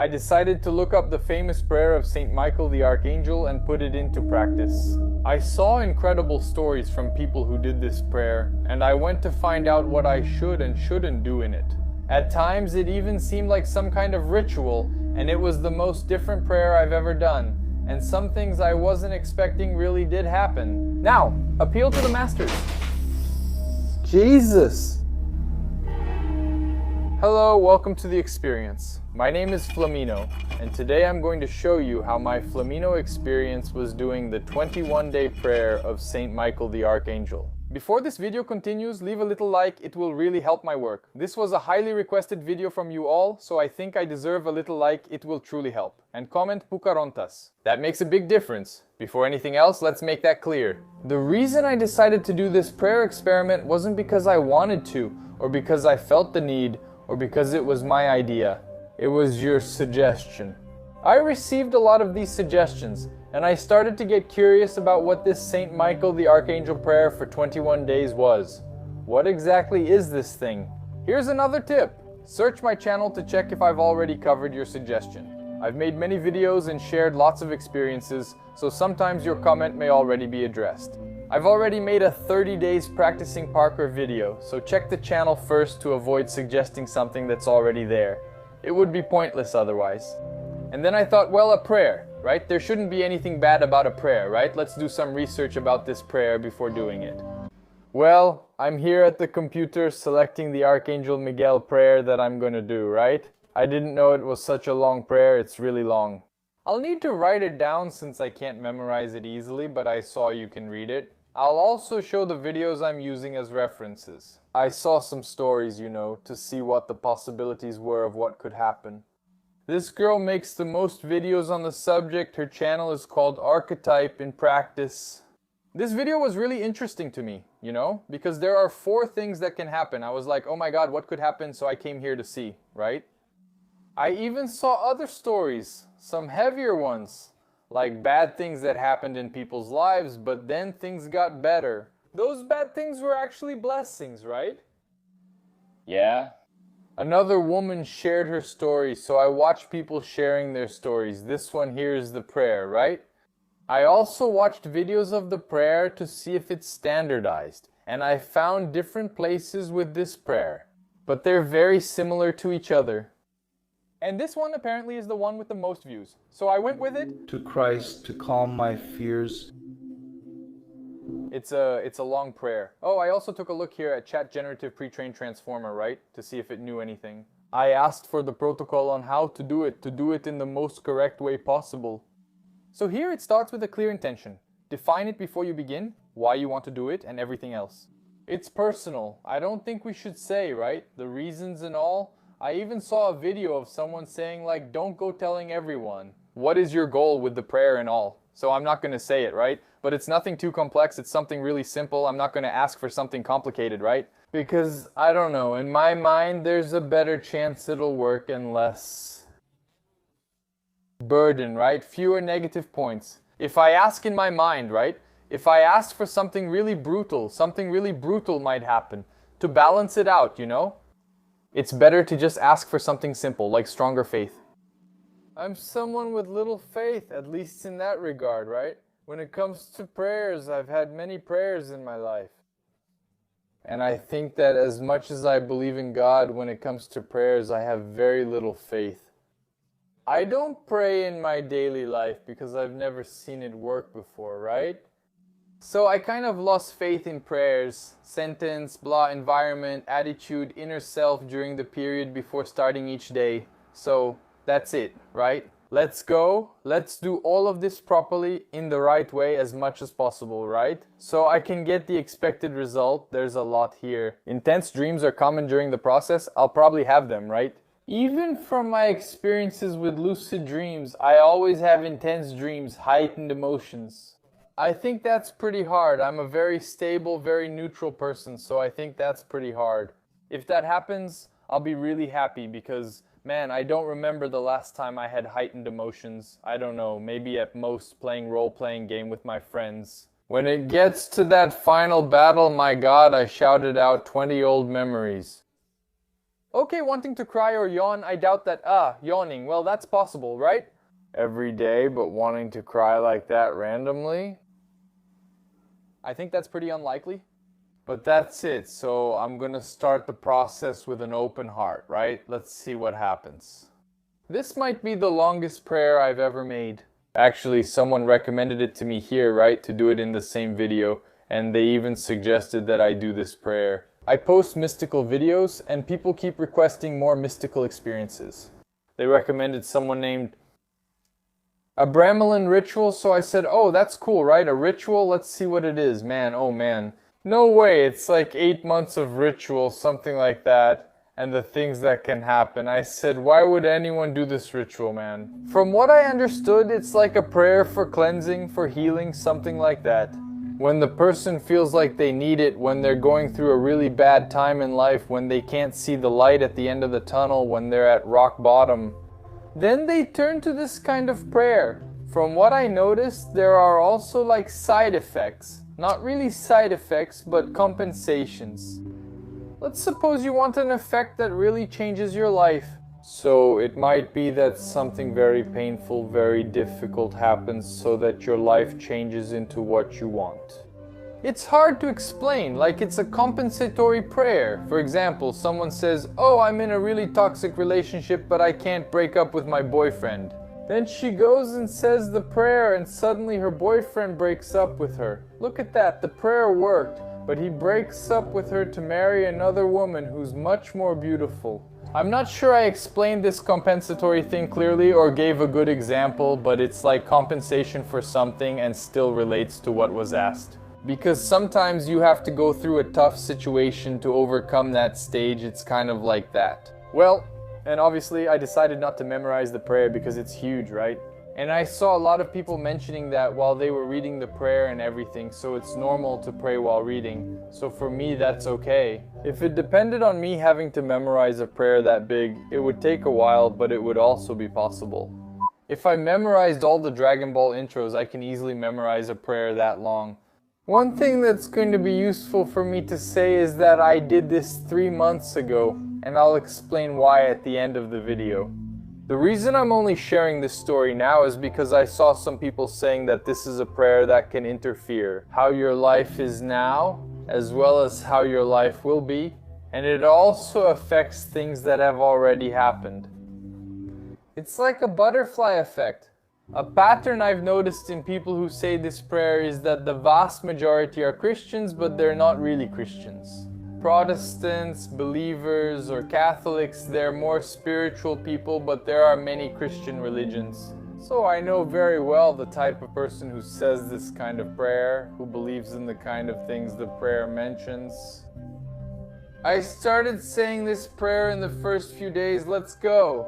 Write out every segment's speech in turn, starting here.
I decided to look up the famous prayer of Saint Michael the Archangel and put it into practice. I saw incredible stories from people who did this prayer, and I went to find out what I should and shouldn't do in it. At times it even seemed like some kind of ritual, and it was the most different prayer I've ever done, and some things I wasn't expecting really did happen. Now, appeal to the masters. Jesus! Hello, welcome to the experience. My name is Flamino, and today I'm going to show you how my Flamino experience was doing the 21-day prayer of Saint Michael the Archangel. Before this video continues, leave a little like, it will really help my work. This was a highly requested video from you all, so I think I deserve a little like, it will truly help. And comment pukarontas. That makes a big difference. Before anything else, let's make that clear. The reason I decided to do this prayer experiment wasn't because I wanted to, or because I felt the need, or because it was my idea. It was your suggestion. I received a lot of these suggestions, and I started to get curious about what this Saint Michael the Archangel prayer for 21 days was. What exactly is this thing? Here's another tip. Search my channel to check if I've already covered your suggestion. I've made many videos and shared lots of experiences, so sometimes your comment may already be addressed. I've already made a 30 days practicing parkour video, so check the channel first to avoid suggesting something that's already there. It would be pointless otherwise. And then I thought, well, a prayer, right? There shouldn't be anything bad about a prayer, right? Let's do some research about this prayer before doing it. Well, I'm here at the computer selecting the Archangel Miguel prayer that I'm gonna do, right? I didn't know it was such a long prayer, it's really long. I'll need to write it down since I can't memorize it easily, but I saw you can read it. I'll also show the videos I'm using as references. I saw some stories, you know, to see what the possibilities were of what could happen. This girl makes the most videos on the subject. Her channel is called Archetype in Practice. This video was really interesting to me, you know, because there are 4 things that can happen. I was like, oh my god, what could happen? So I came here to see, right? I even saw other stories, some heavier ones. Like bad things that happened in people's lives, but then things got better. Those bad things were actually blessings, right? Yeah. Another woman shared her story, so I watched people sharing their stories. This one here is the prayer, right? I also watched videos of the prayer to see if it's standardized, and I found different places with this prayer, but they're very similar to each other. And this one apparently is the one with the most views. So I went with it. To Christ to calm my fears. It's a long prayer. Oh, I also took a look here at Chat Generative Pre-trained Transformer, right? To see if it knew anything. I asked for the protocol on how to do it in the most correct way possible. So here it starts with a clear intention. Define it before you begin, why you want to do it, and everything else. It's personal. I don't think we should say, right? The reasons and all. I even saw a video of someone saying like, don't go telling everyone. What is your goal with the prayer and all? So I'm not going to say it, right? But it's nothing too complex, it's something really simple. I'm not going to ask for something complicated, right? Because, I don't know, in my mind there's a better chance it'll work and less burden, right? Fewer negative points. If I ask in my mind, right? If I ask for something really brutal might happen. To balance it out, you know? It's better to just ask for something simple, like stronger faith. I'm someone with little faith, at least in that regard, right? When it comes to prayers, I've had many prayers in my life. And I think that as much as I believe in God, when it comes to prayers, I have very little faith. I don't pray in my daily life because I've never seen it work before, right? So I kind of lost faith in prayers, sentence, blah, environment, attitude, inner self during the period before starting each day. So that's it, right? Let's go. Let's do all of this properly in the right way as much as possible, right? So I can get the expected result. There's a lot here. Intense dreams are common during the process. I'll probably have them, right? Even from my experiences with lucid dreams, I always have intense dreams, heightened emotions. I think that's pretty hard. I'm a very stable, very neutral person, so I think that's pretty hard. If that happens, I'll be really happy because, man, I don't remember the last time I had heightened emotions. I don't know, maybe at most playing role-playing game with my friends. When it gets to that final battle, my God, I shouted out 20 old memories. Okay, wanting to cry or yawn, I doubt that. Yawning, well, that's possible, right? Every day, but wanting to cry like that randomly? I think that's pretty unlikely. But that's it, so I'm gonna start the process with an open heart, right? Let's see what happens. This might be the longest prayer I've ever made. Actually, someone recommended it to me here, right, to do it in the same video, and they even suggested that I do this prayer. I post mystical videos, and people keep requesting more mystical experiences. They recommended someone named a Brahmin ritual, so I said, oh, that's cool, right? A ritual? Let's see what it is. Man, oh man. No way, it's like 8 months of ritual, something like that, and the things that can happen. I said, why would anyone do this ritual, man? From what I understood, it's like a prayer for cleansing, for healing, something like that. When the person feels like they need it, when they're going through a really bad time in life, when they can't see the light at the end of the tunnel, when they're at rock bottom, then they turn to this kind of prayer. From what I noticed, there are also like side effects. Not really side effects, but compensations. Let's suppose you want an effect that really changes your life. So it might be that something very painful, very difficult happens so that your life changes into what you want. It's hard to explain, like it's a compensatory prayer. For example, someone says, oh, I'm in a really toxic relationship, but I can't break up with my boyfriend. Then she goes and says the prayer, and suddenly her boyfriend breaks up with her. Look at that, the prayer worked, but he breaks up with her to marry another woman who's much more beautiful. I'm not sure I explained this compensatory thing clearly or gave a good example, but it's like compensation for something and still relates to what was asked. Because sometimes you have to go through a tough situation to overcome that stage. It's kind of like that. Well, and obviously I decided not to memorize the prayer because it's huge, right? And I saw a lot of people mentioning that while they were reading the prayer and everything, so it's normal to pray while reading. So for me, that's okay. If it depended on me having to memorize a prayer that big, it would take a while, but it would also be possible. If I memorized all the Dragon Ball intros, I can easily memorize a prayer that long. One thing that's going to be useful for me to say is that I did this 3 months ago, and I'll explain why at the end of the video. The reason I'm only sharing this story now is because I saw some people saying that this is a prayer that can interfere how your life is now, as well as how your life will be, and it also affects things that have already happened. It's like a butterfly effect. A pattern I've noticed in people who say this prayer is that the vast majority are Christians, but they're not really Christians. Protestants, believers, or Catholics, they're more spiritual people, but there are many Christian religions. So I know very well the type of person who says this kind of prayer, who believes in the kind of things the prayer mentions. I started saying this prayer in the first few days. Let's go!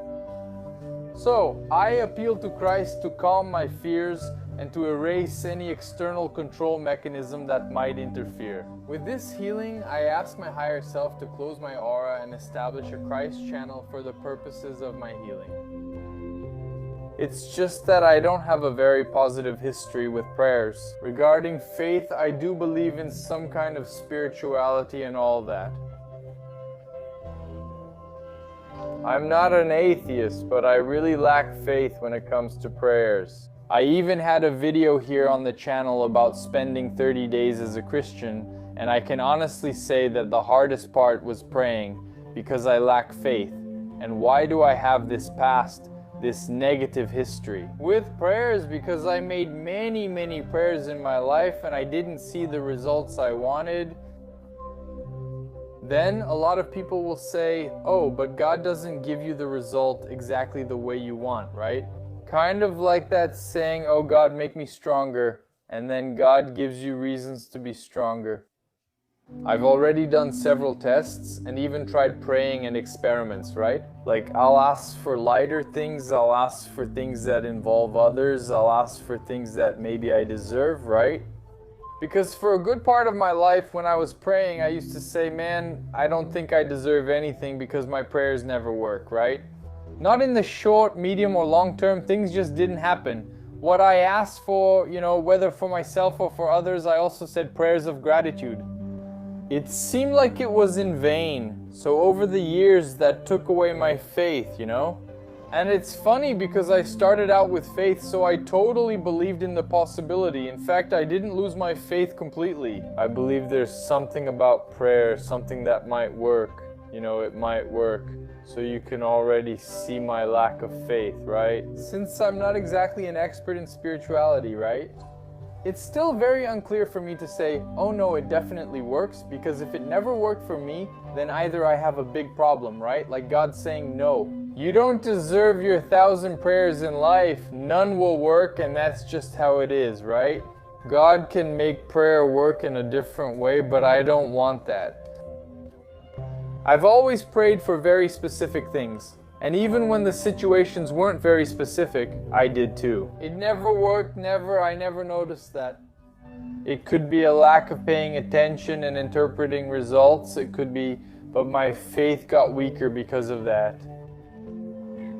So, I appeal to Christ to calm my fears and to erase any external control mechanism that might interfere. With this healing, I ask my higher self to close my aura and establish a Christ channel for the purposes of my healing. It's just that I don't have a very positive history with prayers. Regarding faith, I do believe in some kind of spirituality and all that. I'm not an atheist, but I really lack faith when it comes to prayers. I even had a video here on the channel about spending 30 days as a Christian, and I can honestly say that the hardest part was praying because I lack faith. And why do I have this past, this negative history with prayers? Because I made many prayers in my life and I didn't see the results I wanted. Then a lot of people will say, oh, but God doesn't give you the result exactly the way you want, right? Kind of like that saying, oh God, make me stronger, and then God gives you reasons to be stronger. I've already done several tests and even tried praying and experiments, right? Like I'll ask for lighter things, I'll ask for things that involve others, I'll ask for things that maybe I deserve, right? Because for a good part of my life when I was praying, I used to say, man, I don't think I deserve anything because my prayers never work, right? Not in the short, medium, or long term, things just didn't happen. What I asked for, whether for myself or for others, I also said prayers of gratitude. It seemed like it was in vain. So over the years, that took away my faith, you know? And it's funny because I started out with faith, so I totally believed in the possibility. In fact, I didn't lose my faith completely. I believe there's something about prayer, something that might work. You know, it might work. So you can already see my lack of faith, right? Since I'm not exactly an expert in spirituality, right? It's still very unclear for me to say, oh no, it definitely works, because if it never worked for me, then either I have a big problem, right? Like God saying, no, you don't deserve your 1,000 prayers in life, none will work, and that's just how it is, right? God can make prayer work in a different way, but I don't want that. I've always prayed for very specific things. And even when the situations weren't very specific, I did too. It never worked, I never noticed that. It could be a lack of paying attention and interpreting results, it could be, but my faith got weaker because of that.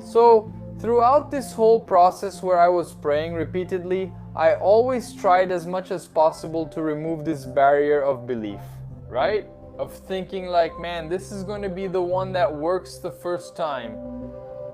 So, throughout this whole process where I was praying repeatedly, I always tried as much as possible to remove this barrier of belief, right? Of thinking like, man, this is going to be the one that works the first time.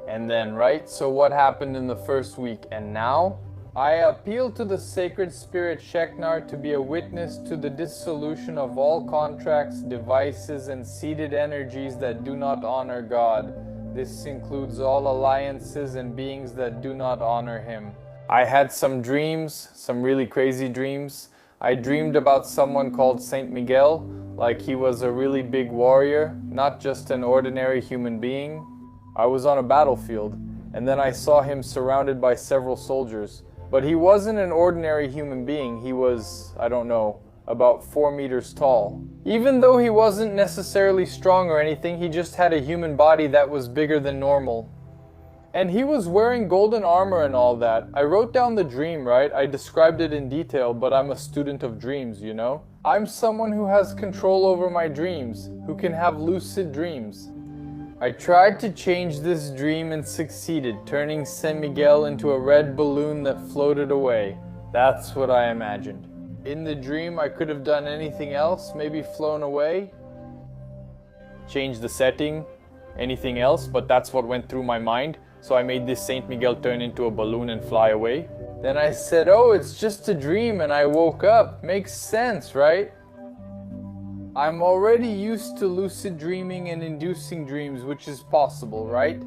And then, right, so what happened in the first week? And now, I appeal to the sacred spirit Sheknar to be a witness to the dissolution of all contracts, devices, and seated energies that do not honor God. This includes all alliances and beings that do not honor Him. I had some dreams, some really crazy dreams. I dreamed about someone called Saint Miguel, like he was a really big warrior, not just an ordinary human being. I was on a battlefield, and then I saw him surrounded by several soldiers. But he wasn't an ordinary human being. He was, I don't know, about 4 meters tall. Even though he wasn't necessarily strong or anything, he just had a human body that was bigger than normal. And he was wearing golden armor and all that. I wrote down the dream, right? I described it in detail, but I'm a student of dreams, you know? I'm someone who has control over my dreams, who can have lucid dreams. I tried to change this dream and succeeded, turning San Miguel into a red balloon that floated away. That's what I imagined. In the dream, I could have done anything else, maybe flown away, changed the setting, anything else, but that's what went through my mind. So I made this Saint Miguel turn into a balloon and fly away. Then I said, oh, it's just a dream, and I woke up. Makes sense, right? I'm already used to lucid dreaming and inducing dreams, which is possible, right?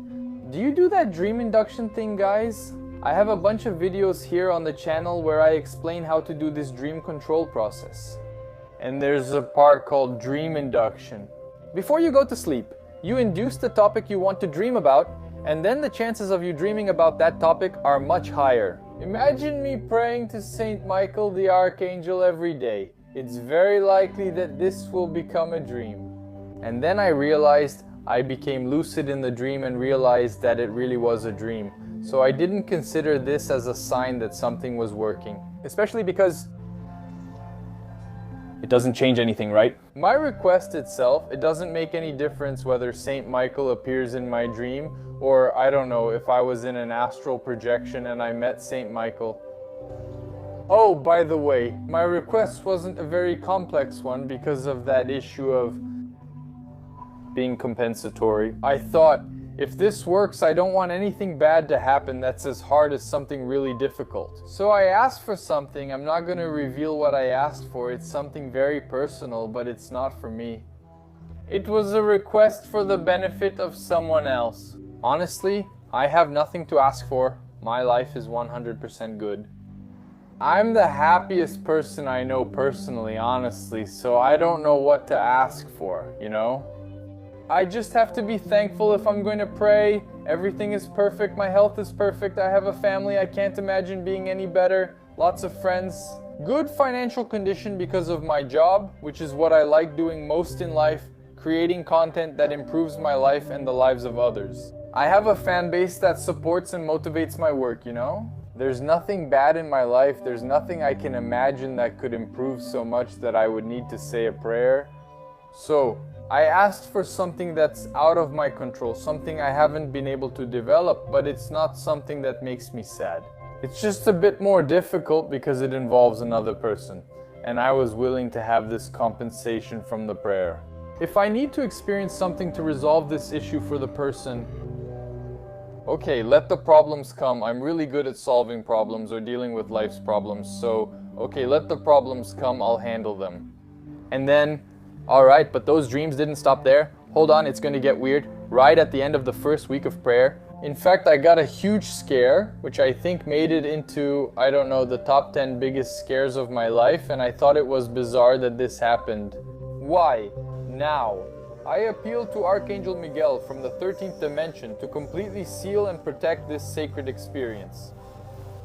Do you do that dream induction thing, guys? I have a bunch of videos here on the channel where I explain how to do this dream control process. And there's a part called dream induction. Before you go to sleep, you induce the topic you want to dream about, and then the chances of you dreaming about that topic are much higher. Imagine me praying to Saint Michael the Archangel every day. It's very likely that this will become a dream. And then I realized I became lucid in the dream and realized that it really was a dream. So I didn't consider this as a sign that something was working. Especially because it doesn't change anything, right? My request itself, it doesn't make any difference whether Saint Michael appears in my dream, or I don't know, if I was in an astral projection and I met Saint Michael. Oh, by the way, my request wasn't a very complex one because of that issue of being compensatory. I thought, if this works, I don't want anything bad to happen that's as hard as something really difficult. So I asked for something. I'm not going to reveal what I asked for. It's something very personal, but it's not for me. It was a request for the benefit of someone else. Honestly, I have nothing to ask for. My life is 100% good. I'm the happiest person I know personally, honestly, so I don't know what to ask for, you know? I just have to be thankful if I'm going to pray. Everything is perfect, my health is perfect, I have a family, I can't imagine being any better, lots of friends. Good financial condition because of my job, which is what I like doing most in life, creating content that improves my life and the lives of others. I have a fan base that supports and motivates my work, you know? There's nothing bad in my life, there's nothing I can imagine that could improve so much that I would need to say a prayer. So, I asked for something that's out of my control, something I haven't been able to develop, but it's not something that makes me sad. It's just a bit more difficult because it involves another person, and I was willing to have this compensation from the prayer. If I need to experience something to resolve this issue for the person, okay, let the problems come. I'm really good at solving problems or dealing with life's problems, so okay, let the problems come, I'll handle them. And then, alright, but those dreams didn't stop there. Hold on, it's going to get weird. Right at the end of the first week of prayer, in fact, I got a huge scare, which I think made it into, I don't know, the top 10 biggest scares of my life, and I thought it was bizarre that this happened. Why? Now, I appeal to Archangel Miguel from the 13th dimension to completely seal and protect this sacred experience.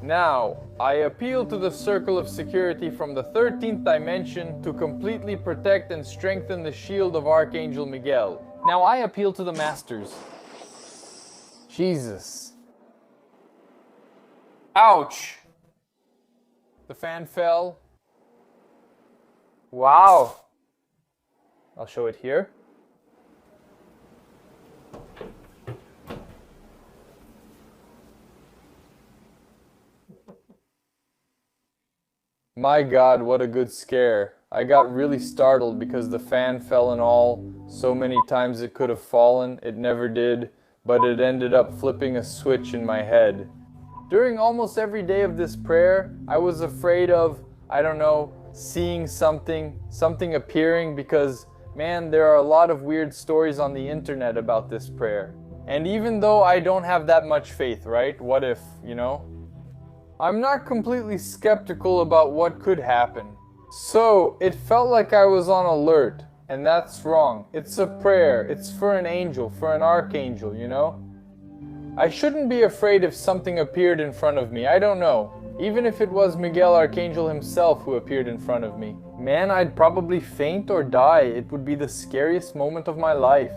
Now, I appeal to the circle of security from the 13th dimension to completely protect and strengthen the shield of Archangel Miguel. Now I appeal to the masters. Jesus. Ouch! The fan fell. Wow! I'll show it here. My God, what a good scare. I got really startled because the fan fell and all. So many times it could have fallen, it never did, but it ended up flipping a switch in my head. During almost every day of this prayer, I was afraid of, I don't know, seeing something appearing because, man, there are a lot of weird stories on the internet about this prayer. And even though I don't have that much faith, right? What if, you know? I'm not completely skeptical about what could happen. So, it felt like I was on alert, and that's wrong. It's a prayer, it's for an angel, for an archangel, you know? I shouldn't be afraid if something appeared in front of me, I don't know. Even if it was Miguel Archangel himself who appeared in front of me. Man, I'd probably faint or die. It would be the scariest moment of my life.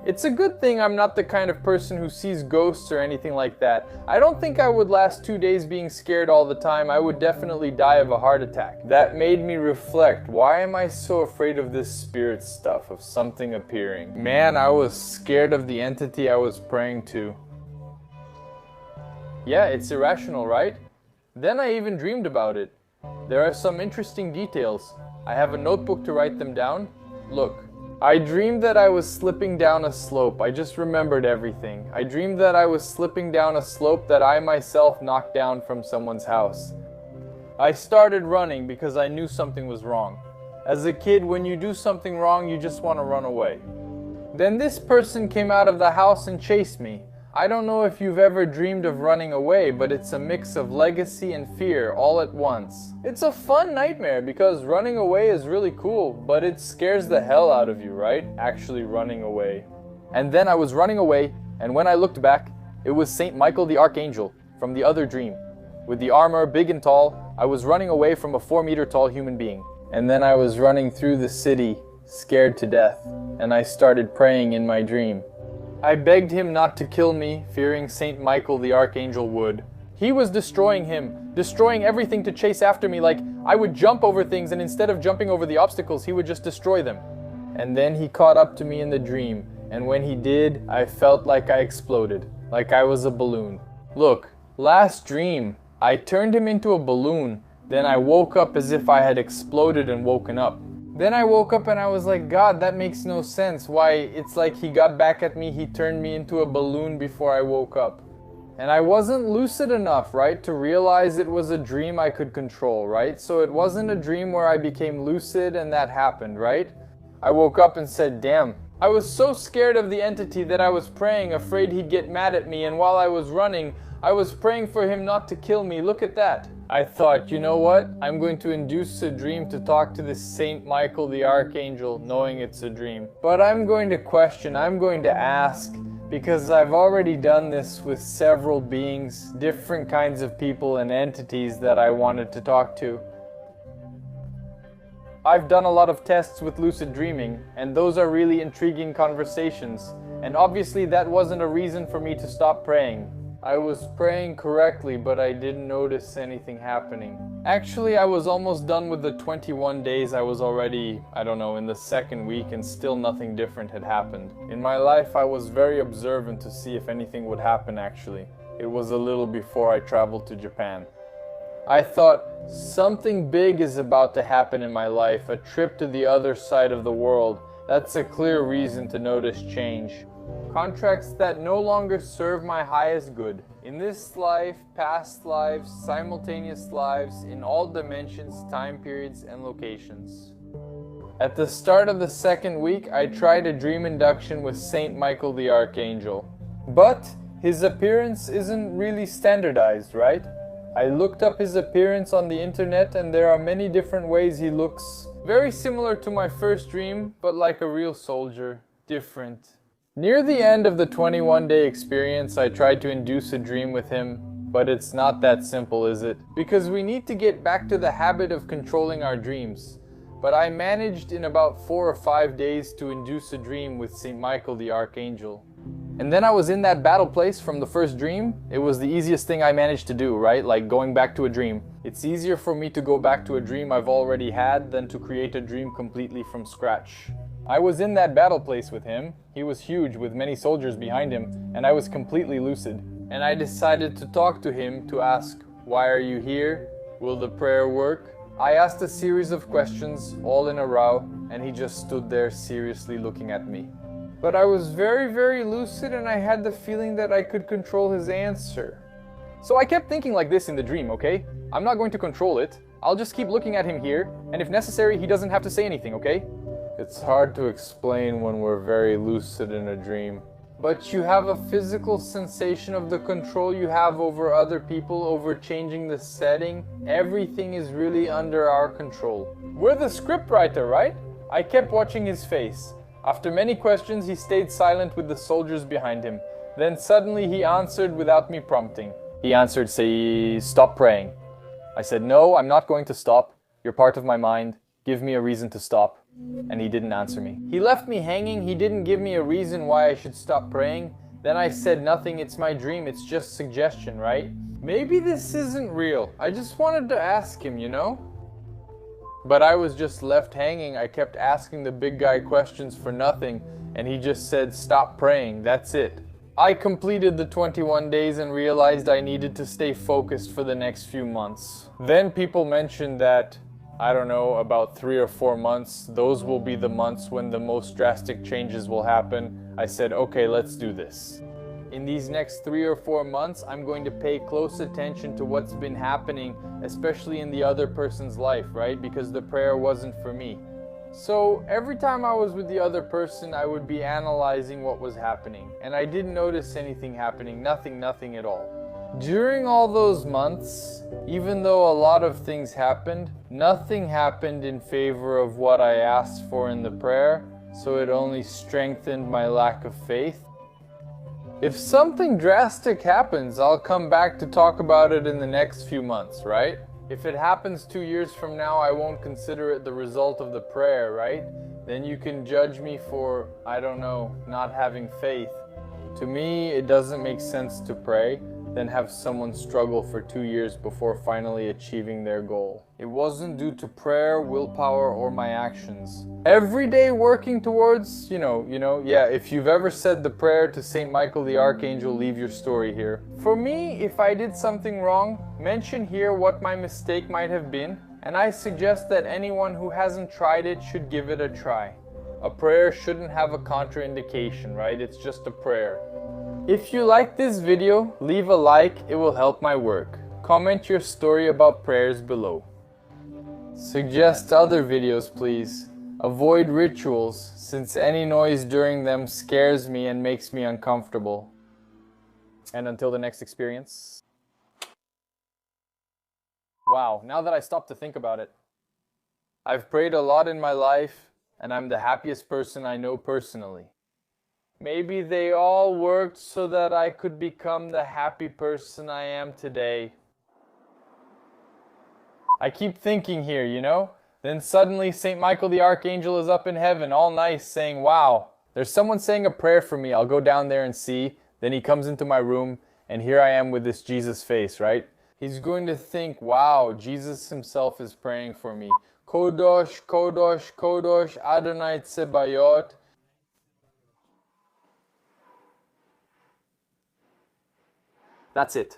It's a good thing I'm not the kind of person who sees ghosts or anything like that. I don't think I would last 2 days being scared all the time. I would definitely die of a heart attack. That made me reflect, why am I so afraid of this spirit stuff, of something appearing? Man, I was scared of the entity I was praying to. Yeah, it's irrational, right? Then I even dreamed about it. There are some interesting details. I have a notebook to write them down. Look. I dreamed that I was slipping down a slope. I just remembered everything. I dreamed that I was slipping down a slope that I myself knocked down from someone's house. I started running because I knew something was wrong. As a kid, when you do something wrong, you just want to run away. Then this person came out of the house and chased me. I don't know if you've ever dreamed of running away, but it's a mix of legacy and fear all at once. It's a fun nightmare because running away is really cool, but it scares the hell out of you, right? Actually running away. And then I was running away, and when I looked back, it was Saint Michael the Archangel from the other dream. With the armor big and tall, I was running away from a 4-meter tall human being. And then I was running through the city, scared to death, and I started praying in my dream. I begged him not to kill me, fearing Saint Michael the Archangel would. He was destroying him, destroying everything to chase after me, like I would jump over things and instead of jumping over the obstacles, he would just destroy them. And then he caught up to me in the dream, and when he did, I felt like I exploded, like I was a balloon. Look, last dream, I turned him into a balloon, then I woke up as if I had exploded and woken up. Then I woke up and I was like, God, that makes no sense. Why, it's like he got back at me, he turned me into a balloon before I woke up. And I wasn't lucid enough, right, to realize it was a dream I could control, right? So it wasn't a dream where I became lucid and that happened, right? I woke up and said, damn. I was so scared of the entity that I was praying, afraid he'd get mad at me, and while I was running, I was praying for him not to kill me. Look at that. I thought, you know what? I'm going to induce a dream to talk to this Saint Michael the Archangel, knowing it's a dream. But I'm going to question, I'm going to ask, because I've already done this with several beings, different kinds of people and entities that I wanted to talk to. I've done a lot of tests with lucid dreaming, and those are really intriguing conversations. And obviously that wasn't a reason for me to stop praying. I was praying correctly, but I didn't notice anything happening. Actually, I was almost done with the 21 days. I was already, I don't know, in the second week and still nothing different had happened. In my life, I was very observant to see if anything would happen actually. It was a little before I traveled to Japan. I thought, something big is about to happen in my life, a trip to the other side of the world. That's a clear reason to notice change. Contracts that no longer serve my highest good. In this life, past lives, simultaneous lives, in all dimensions, time periods, and locations. At the start of the second week, I tried a dream induction with Saint Michael the Archangel. But his appearance isn't really standardized, right? I looked up his appearance on the internet and there are many different ways he looks. Very similar to my first dream, but like a real soldier. Different. Near the end of the 21-day experience, I tried to induce a dream with him, but it's not that simple, is it? Because we need to get back to the habit of controlling our dreams. But I managed in about 4 or 5 days to induce a dream with Saint Michael the Archangel. And then I was in that battle place from the first dream. It was the easiest thing I managed to do, right? Like going back to a dream. It's easier for me to go back to a dream I've already had than to create a dream completely from scratch. I was in that battle place with him. He was huge with many soldiers behind him, and I was completely lucid. And I decided to talk to him to ask, "Why are you here? Will the prayer work?" I asked a series of questions, all in a row, and he just stood there seriously looking at me. But I was very lucid and I had the feeling that I could control his answer. So I kept thinking like this in the dream, okay? I'm not going to control it. I'll just keep looking at him here, and if necessary, he doesn't have to say anything, okay? It's hard to explain when we're very lucid in a dream. But you have a physical sensation of the control you have over other people, over changing the setting. Everything is really under our control. We're the scriptwriter, right? I kept watching his face. After many questions, he stayed silent with the soldiers behind him. Then suddenly he answered without me prompting. He answered, "Say, stop praying." I said, "No, I'm not going to stop. You're part of my mind. Give me a reason to stop." And he didn't answer me. He left me hanging. He didn't give me a reason why I should stop praying. Then I said, "Nothing, it's my dream. It's just suggestion, right? Maybe this isn't real. I just wanted to ask him, you know?" But I was just left hanging. I kept asking the big guy questions for nothing, and he just said, "Stop praying, that's it." I completed the 21 days and realized I needed to stay focused for the next few months. Then people mentioned that, I don't know, about 3 or 4 months, those will be the months when the most drastic changes will happen. I said, okay, let's do this. In these next 3 or 4 months, I'm going to pay close attention to what's been happening, especially in the other person's life, right? Because the prayer wasn't for me. So every time I was with the other person, I would be analyzing what was happening. And I didn't notice anything happening, nothing at all. During all those months, even though a lot of things happened, nothing happened in favor of what I asked for in the prayer, so it only strengthened my lack of faith. If something drastic happens, I'll come back to talk about it in the next few months, right? If it happens 2 years from now, I won't consider it the result of the prayer, right? Then you can judge me for, I don't know, not having faith. To me, it doesn't make sense to pray, then have someone struggle for 2 years before finally achieving their goal. It wasn't due to prayer, willpower, or my actions. Every day working towards, if you've ever said the prayer to Saint Michael the Archangel, leave your story here. For me, if I did something wrong, mention here what my mistake might have been, and I suggest that anyone who hasn't tried it should give it a try. A prayer shouldn't have a contraindication, right? It's just a prayer. If you like this video, leave a like, it will help my work. Comment your story about prayers below. Suggest other videos, please. Avoid rituals, since any noise during them scares me and makes me uncomfortable. And until the next experience. Wow, now that I stopped to think about it. I've prayed a lot in my life, and I'm the happiest person I know personally. Maybe they all worked so that I could become the happy person I am today. I keep thinking here, Then suddenly Saint Michael the Archangel is up in heaven, all nice, saying, wow, there's someone saying a prayer for me. I'll go down there and see. Then he comes into my room, and here I am with this Jesus face, right? He's going to think, wow, Jesus himself is praying for me. Kodosh, Kodosh, Kodosh, Adonai Tsebayot. That's it.